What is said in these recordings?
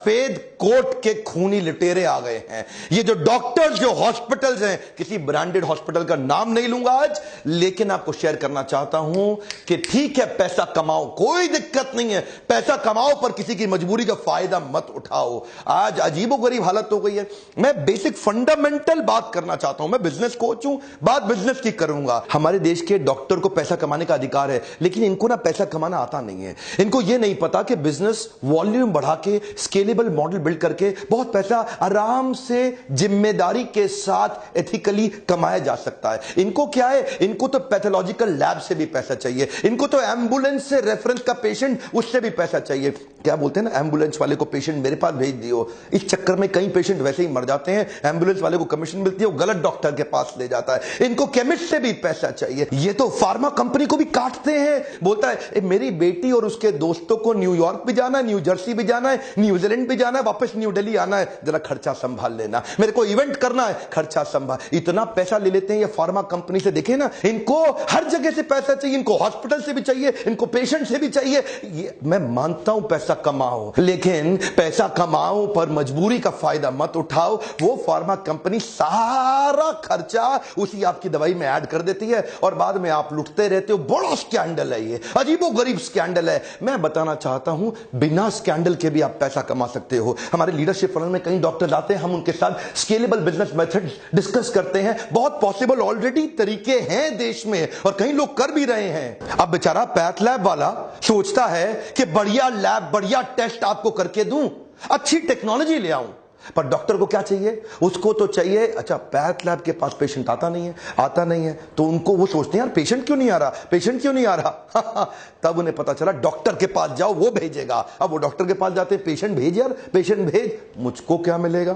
सफेद कोट के खूनी लुटेरे आ गए हैं। ये जो डॉक्टर्स, जो हॉस्पिटल्स हैं, किसी ब्रांडेड हॉस्पिटल का नाम नहीं लूंगा आज, लेकिन आपको शेयर करना चाहता हूं कि ठीक है, पैसा कमाओ, कोई दिक्कत नहीं है, पैसा कमाओ, पर किसी की मजबूरी का फायदा मत उठाओ। आज अजीबोगरीब हालत हो गई है। मैं बेसिक फंडामेंटल बात करना चाहता हूं। मैं बिजनेस कोच हूं, बात बिजनेस की करूंगा। हमारे देश के डॉक्टर को पैसा कमाने का अधिकार है, लेकिन इनको ना पैसा कमाना आता नहीं है। इनको यह नहीं पता कि बिजनेस वॉल्यूम बढ़ा के स्केल मॉडल बिल्ड करके बहुत पैसा आराम से जिम्मेदारी के साथ एथिकली कमाया जा सकता है। इनको क्या है, इनको तो पैथोलॉजिकल लैब से भी पैसा चाहिए, इनको तो एम्बुलेंस से रेफरेंस का पेशेंट, उससे भी पैसा चाहिए। क्या बोलते हैं ना, एम्बुलेंस वाले को पेशेंट मेरे पास भेज दियो। इस चक्कर में कई पेशेंट वैसे ही मर जाते हैं। एम्बुलेंस वाले को कमीशन मिलती है, वो गलत डॉक्टर के पास ले जाता है। इनको केमिस्ट से भी पैसा चाहिए। ये तो फार्मा कंपनी को भी काटते हैं। बोलता है मेरी बेटी और उसके दोस्तों को न्यूयॉर्क भी जाना है, न्यू जर्सी भी जाना है, न्यूजीलैंड भी जाना है, वापस न्यू दिल्ली आना है, जरा खर्चा संभाल लेना। मेरे को इवेंट करना है, खर्चा संभाल। इतना पैसा ले लेते हैं ये फार्मा कंपनी से। देखे ना, इनको हर जगह से पैसा चाहिए, इनको हॉस्पिटल से भी चाहिए, इनको पेशेंट से भी चाहिए। ये मैं मानता हूं पैसा कमाओ, लेकिन पैसा कमाओ पर मजबूरी का फायदा मत उठाओ। वो फार्मा कंपनी सारा खर्चा उसी आपकी दवाई में ऐड कर देती है और बाद में आप लुटते रहते हो। बड़ा स्कैंडल है, ये अजीबोगरीब स्कैंडल है। मैं बताना चाहता हूं, बिना स्कैंडल के भी आप पैसा कमा सकते हो। हमारे लीडरशिप फनल में कई डॉक्टर आते हैं, हम उनके साथ स्केलेबल बिजनेस मेथड्स डिस्कस करते हैं। बहुत पॉसिबल ऑलरेडी तरीके हैं देश में और कई लोग कर भी रहे हैं। अब बेचारा पैथ लैब वाला सोचता है कि बढ़िया लैब, बढ़िया टेस्ट आपको करके दूं, अच्छी टेक्नोलॉजी ले आऊं, पर डॉक्टर को क्या चाहिए? उसको तो चाहिए, अच्छा पैथ लैब के पास पेशेंट आता नहीं है, तो उनको वो सोचते हैं यार पेशेंट क्यों नहीं आ रहा, पेशेंट क्यों नहीं आ रहा। तब उन्हें पता चला डॉक्टर के पास जाओ, वो भेजेगा। अब वो डॉक्टर के पास जाते हैं, पेशेंट भेज यार, पेशेंट भेज, मुझको क्या मिलेगा?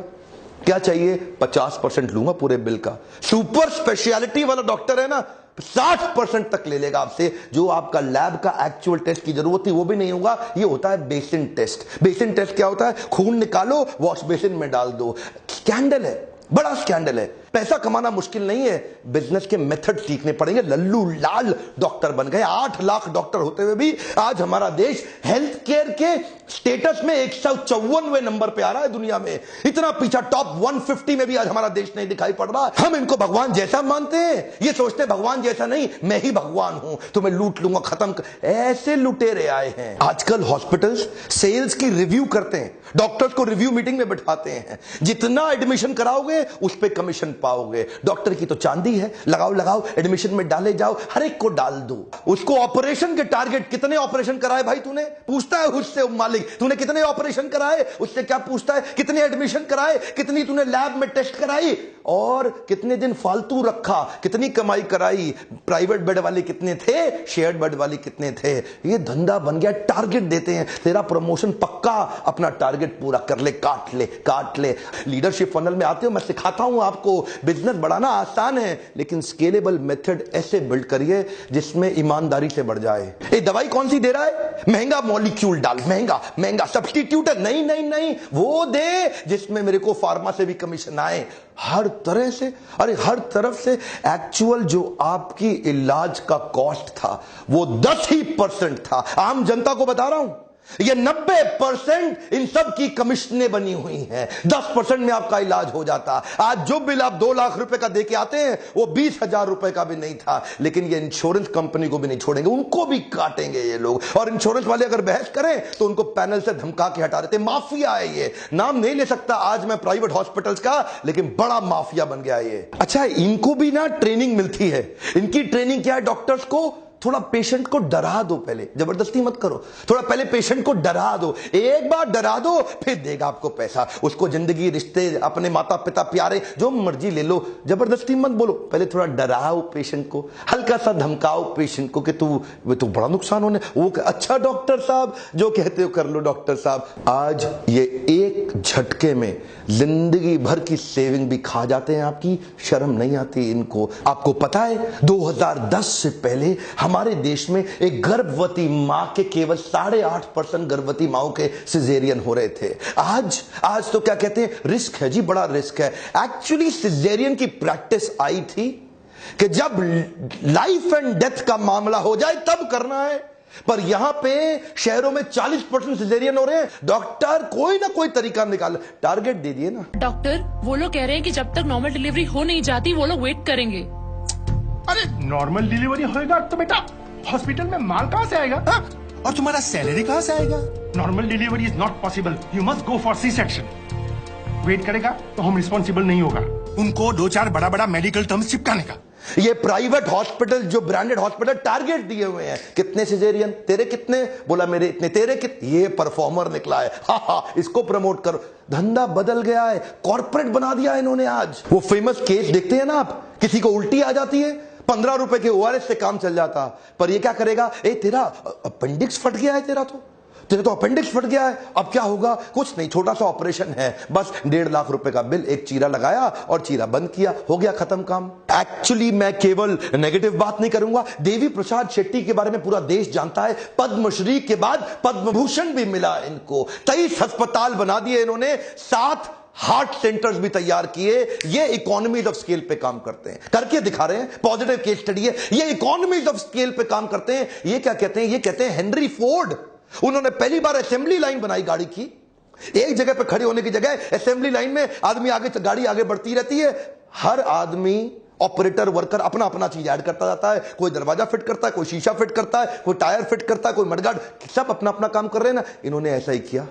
क्या चाहिए? 50% लूंगा पूरे बिल का। सुपर स्पेशलिटी वाला डॉक्टर है ना, 60% तक ले लेगा आपसे। जो आपका लैब का एक्चुअल टेस्ट की जरूरत थी वो भी नहीं होगा। ये होता है बेसिन टेस्ट। बेसिन टेस्ट क्या होता है? खून निकालो, वॉश बेसिन में डाल दो। स्कैंडल है, बड़ा स्कैंडल है। पैसा कमाना मुश्किल नहीं है, बिजनेस के मेथड सीखने पड़ेंगे। लल्लू लाल डॉक्टर बन गए। 8 लाख डॉक्टर होते हुए भी आज हमारा देश हेल्थ केयर के स्टेटस में 154वें नंबर पे आ रहा है दुनिया में। इतना पीछा, टॉप 150 में भी आज हमारा देश नहीं दिखाई पड़ रहा। हम इनको भगवान जैसा मानते हैं, ये सोचते हैं भगवान जैसा नहीं, मैं ही भगवान हूं, तुम्हें लूट लूंगा, खत्म कर। ऐसे लुटेरे आए हैं। आजकल हॉस्पिटल्स सेल्स की रिव्यू करते हैं, डॉक्टर्स को रिव्यू मीटिंग में बिठाते हैं। जितना एडमिशन कराओगे उस पर कमीशन पाओगे। डॉक्टर की तो चांदी है, लगाओ, एडमिशन में डाले जाओ, हर एक को डाल दो। उसको ऑपरेशन के टारगेट, कितने ऑपरेशन कराए भाई तूने, पूछता है उससे मालिक, तूने कितने ऑपरेशन कराए? उससे क्या पूछता है? कितने एडमिशन कराए, कितनी तूने लैब में टेस्ट कराई, और कितने दिन फालतू रखा, कितनी कमाई कराई, प्राइवेट बेड वाले कितने थे, शेयर्ड बेड वाले कितने थे। ये धंधा बन गया। टारगेट देते हैं, तेरा प्रमोशन पक्का, अपना टारगेट पूरा कर ले, काट ले। लीडरशिप फनल में आते हो, मैं सिखाता हूं आपको, बिजनेस बढ़ाना आसान है, लेकिन स्केलेबल मेथड ऐसे बिल्ड करिए जिसमें ईमानदारी से बढ़ जाए। ये दवाई कौन सी दे रहा है? महंगा मॉलिक्यूल डाल, महंगा सब्स्टिट्यूट है। नहीं, वो दे जिसमें मेरे को फार्मा से भी कमीशन आए। हर तरह से, अरे हर तरफ से। एक्चुअल जो आपकी इलाज का कॉस्ट था वो 10% था। आम जनता को बता रहा हूं, ये 90% इन सब की कमीशनें बनी हुई हैं। 10% में आपका इलाज हो जाता। आज जो बिल आप 2 लाख रुपए का देके आते हैं वो 20,000 रुपए का भी नहीं था। लेकिन ये इंश्योरेंस कंपनी को भी नहीं छोड़ेंगे, उनको भी काटेंगे ये लोग। और इंश्योरेंस वाले अगर बहस करें तो उनको पैनल से धमका के हटा देते। माफिया है ये, नाम नहीं ले सकता आज मैं प्राइवेट हॉस्पिटल्स का, लेकिन बड़ा माफिया बन गया ये। अच्छा, इनको भी ना ट्रेनिंग मिलती है। इनकी ट्रेनिंग क्या है? डॉक्टर्स को थोड़ा पेशेंट को डरा दो, पहले जबरदस्ती मत करो, थोड़ा पहले पेशेंट को डरा दो। एक बार डरा दो, फिर देगा आपको पैसा। उसको जिंदगी, रिश्ते, अपने माता पिता, प्यारे, जो मर्जी ले लो, जबरदस्ती मत बोलो। पहले थोड़ा डराओ पेशेंट को, हल्का सा धमकाओ पेशेंट को कि तू बड़ा नुकसान होने। वो अच्छा डॉक्टर साहब, जो कहते हो कर लो डॉक्टर साहब। आज ये एक झटके में जिंदगी भर की सेविंग भी खा जाते हैं आपकी। शर्म नहीं आती इनको? आपको पता है 2010 से पहले हमारे देश में एक गर्भवती मां के केवल 8.5% गर्भवती माओं के सिजेरियन हो रहे थे। आज तो क्या कहते हैं, रिस्क है जी, बड़ा रिस्क है। एक्चुअली सिजेरियन की प्रैक्टिस आई थी कि जब लाइफ एंड डेथ का मामला हो जाए तब करना है। पर यहां पे शहरों में 40% सिजेरियन हो रहे हैं। डॉक्टर कोई ना कोई तरीका निकाल, टारगेट दे दिए ना। डॉक्टर वो लोग कह रहे हैं कि जब तक नॉर्मल डिलीवरी हो नहीं जाती वो लोग वेट करेंगे। अरे नॉर्मल डिलीवरी होएगा तो बेटा हॉस्पिटल में माल कहाँ से आएगा? हा? और तुम्हारा सैलरी कहाँ से आएगा? Normal delivery is not possible, you must go for C section. Wait करेगा तो हम रिस्पॉन्सिबल नहीं होगा। उनको 2-4 बड़ा बड़ा मेडिकल टर्म्स चिपकाने का। ये प्राइवेट हॉस्पिटल, जो ब्रांडेड हॉस्पिटल, टारगेट दिए हुए हैं। कितने सिजेरियन, तेरे कितने, बोला मेरे इतने, तेरे कितने। ये परफॉर्मर निकला है, हा, इसको प्रमोट करो। धंधा बदल गया है, कॉर्पोरेट बना दिया इन्होंने। आज वो फेमस केस देखते हैं ना आप, किसी को उल्टी आ जाती है, 15 रुपए के ORS से काम चल जाता। पर ये क्या करेगा, ए तेरा अपेंडिक्स फट गया है, तेरे तो अपेंडिक्स फट गया है, अब क्या होगा? कुछ नहीं, छोटा सा ऑपरेशन है, बस 1.5 लाख रुपए का बिल, एक चीरा लगाया और चीरा बंद किया, हो गया खत्म काम। एक्चुअली मैं केवल नेगेटिव बात नहीं करूंगा। देवी प्रसाद शेट्टी के बारे में पूरा देश जानता है। पद्मश्री के बाद पद्म भूषण भी मिला इनको। 23 अस्पताल बना दिए इन्होंने, 7 हार्ट सेंटर्स भी तैयार किए। ये इकोनॉमीज ऑफ स्केल पे काम करते हैं, करके दिखा रहे हैं। पॉजिटिव केस स्टडी है, ये इकोनॉमीज ऑफ स्केल पे काम करते हैं। ये क्या कहते हैं? ये कहते हैं हेनरी फोर्ड। उन्होंने पहली बार असेंबली लाइन बनाई गाड़ी की। एक जगह पे खड़े होने की जगह असेंबली लाइन में आदमी आगे, गाड़ी आगे बढ़ती रहती है। हर आदमी, ऑपरेटर, वर्कर अपना अपना चीज ऐड करता जाता है। कोई दरवाजा फिट करता है, कोई शीशा फिट करता है, कोई टायर फिट करता है, कोई मडगार्ड, सब अपना अपना काम कर रहे हैं ना। इन्होंने ऐसा ही किया।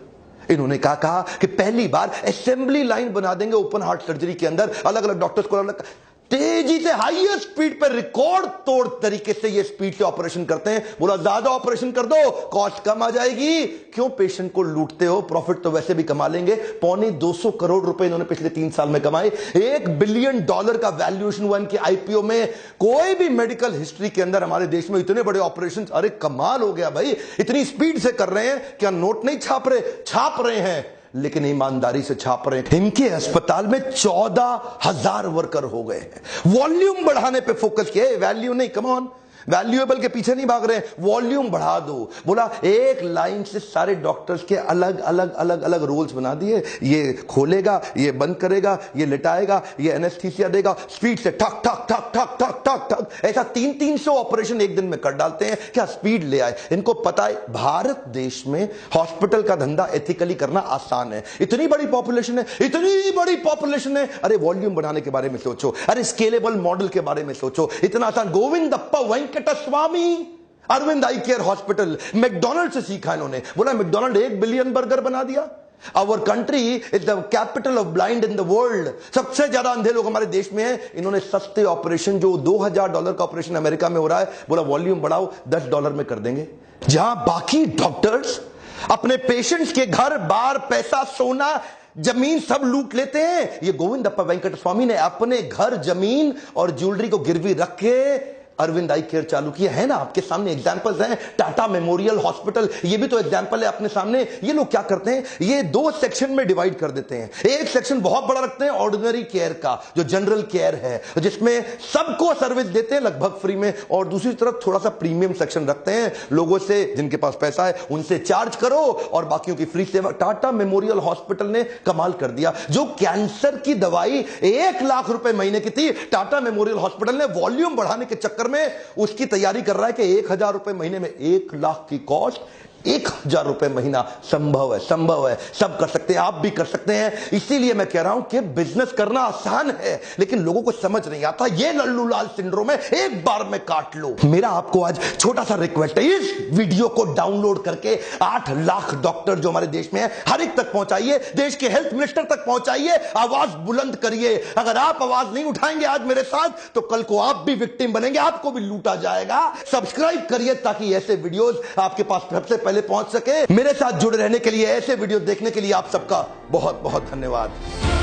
इन्होंने कहा कि पहली बार असेंबली लाइन बना देंगे ओपन हार्ट सर्जरी के अंदर। अलग अलग डॉक्टर्स को अलग तेजी से, हाईएस्ट स्पीड पर, रिकॉर्ड तोड़ तरीके से ये स्पीड से ऑपरेशन करते हैं। बोला ज्यादा ऑपरेशन कर दो, कॉस्ट कम आ जाएगी। क्यों पेशेंट को लूटते हो? प्रॉफिट तो वैसे भी कमा लेंगे। 250 करोड़ रुपए इन्होंने पिछले 3 साल में कमाए। $1 बिलियन का वैल्यूएशन हुआ इनके IPO में। कोई भी मेडिकल हिस्ट्री के अंदर हमारे देश में इतने बड़े ऑपरेशन, अरे कमाल हो गया भाई। इतनी स्पीड से कर रहे हैं, क्या नोट नहीं छाप रहे? छाप रहे हैं, लेकिन ईमानदारी से छाप रहे हैं। इनके अस्पताल में 14,000 वर्कर हो गए हैं। वॉल्यूम बढ़ाने पे फोकस किया, वैल्यू नहीं। कम ऑन, वैल्यूएबल के पीछे नहीं भाग रहे हैं, वॉल्यूम बढ़ा दो। बोला एक लाइन से सारे डॉक्टर्स के अलग अलग अलग अलग रोल्स बना दिए। ये खोलेगा, ये बंद करेगा, ये लिटाएगा, ये एनेस्थीसिया देगा। स्पीड से ठक ठक ठक ठक ठक ठक ठक, ऐसा 300 ऑपरेशन एक दिन में कर डालते हैं। क्या स्पीड ले आए? इनको पता है भारत देश में हॉस्पिटल का धंधा एथिकली करना आसान है। इतनी बड़ी पॉपुलेशन है, इतनी बड़ी पॉपुलेशन है। अरे वॉल्यूम बढ़ाने के बारे में सोचो, अरे स्केलेबल मॉडल के बारे में सोचो। इतना आसान। गोविंदप्पा वेंकटस्वामी, अरविंद आई केयर हॉस्पिटल, मैकडॉनल्ड से सीखा इन्होंने। बोला मैकडॉनल्ड 1 बिलियन बर्गर बना दिया। Our country is the capital of blind in the world. सबसे ज्यादा अंधे लोग हमारे देश में हैं। इन्होंने सस्ते ऑपरेशन, जो $2,000 का ऑपरेशन अमेरिका में हो रहा है, बोला वॉल्यूम बढ़ाओ, $10 में कर देंगे। जहां बाकी डॉक्टर्स अपने पेशेंट्स के घर बार, पैसा, सोना, जमीन सब लूट लेते हैं, ये गोविंदप्पा वेंकटस्वामी ने अपने घर, जमीन और ज्वेलरी को गिरवी रख के अरविंद आई केयर चालू किया है ना। आपके सामने एग्जांपल्स हैं। टाटा मेमोरियल हॉस्पिटल, ये भी तो एग्जांपल है अपने सामने। ये लोग क्या करते हैं, ये 2 सेक्शन में डिवाइड कर देते हैं। एक सेक्शन बहुत बड़ा रखते हैं ऑर्डिनरी केयर का, जो जनरल केयर है, जिसमें सबको सर्विस देते हैं लगभग फ्री में, और दूसरी तरफ थोड़ा सा प्रीमियम सेक्शन रखते हैं। लोगों से, जिनके पास पैसा है उनसे चार्ज करो और बाकियों की फ्री सेवा। टाटा मेमोरियल हॉस्पिटल ने कमाल कर दिया। जो कैंसर की दवाई 1 लाख रुपए महीने की थी, टाटा मेमोरियल हॉस्पिटल ने वॉल्यूम बढ़ाने के चक्कर में उसकी तैयारी कर रहा है कि 1,000 रुपए महीने में, 1 लाख की कॉस्ट, 1,000 रुपए महीना। संभव है, संभव है, सब कर सकते हैं, आप भी कर सकते हैं। इसीलिए मैं कह रहा हूं कि बिजनेस करना आसान है, लेकिन लोगों को समझ नहीं आता। ये लल्लू लाल सिंड्रोम है, एक बार में काट लो। मेरा आपको आज छोटा सा रिक्वेस्ट है, इस वीडियो को डाउनलोड करके 8 लाख डॉक्टर जो हमारे देश में है, हर एक तक पहुंचाइए। देश के हेल्थ मिनिस्टर तक पहुंचाइए, आवाज बुलंद करिए। अगर आप आवाज नहीं उठाएंगे आज मेरे साथ, तो कल को आप भी विक्टिम बनेंगे, आपको भी लूटा जाएगा। सब्सक्राइब करिए ताकि ऐसे वीडियोस आपके पास सबसे पहले पहुंच सके। मेरे साथ जुड़े रहने के लिए, ऐसे वीडियो देखने के लिए आप सबका बहुत बहुत धन्यवाद।